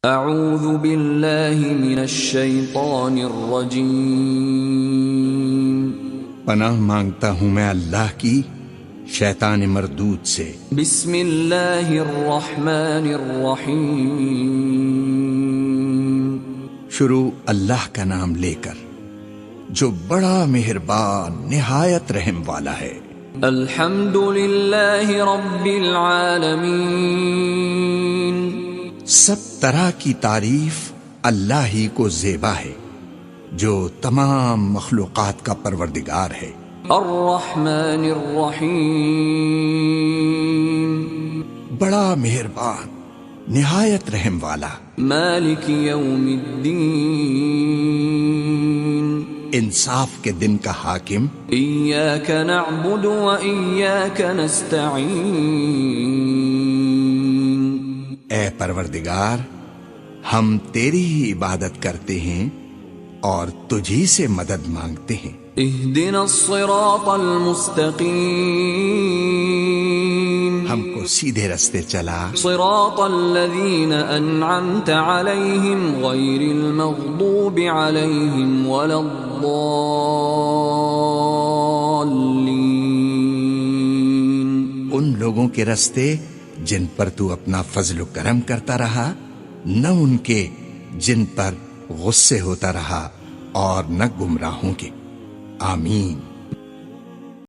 اعوذ باللہ من الشیطان الرجیم، پناہ مانگتا ہوں میں اللہ کی شیطان مردود سے۔ بسم اللہ الرحمن الرحیم، شروع اللہ کا نام لے کر جو بڑا مہربان نہایت رحم والا ہے۔ الحمد للہ رب العالمین، سب طرح کی تعریف اللہ ہی کو زیبا ہے جو تمام مخلوقات کا پروردگار ہے۔ الرحمن الرحیم، بڑا مہربان نہایت رحم والا۔ مالک یوم الدین، انصاف کے دن کا حاکم۔ ایاک نعبد و ایاک نستعین، اے پروردگار ہم تیری ہی عبادت کرتے ہیں اور تجھی سے مدد مانگتے ہیں۔ اہدنا الصراط المستقیم، ہم کو سیدھے رستے چلا، صراط الذین انعمت علیہم غیر المغضوب علیہم ولا الضالین، ان لوگوں کے رستے جن پر تو اپنا فضل و کرم کرتا رہا، نہ ان کے جن پر غصے ہوتا رہا، اور نہ گمراہوں کے۔ آمین۔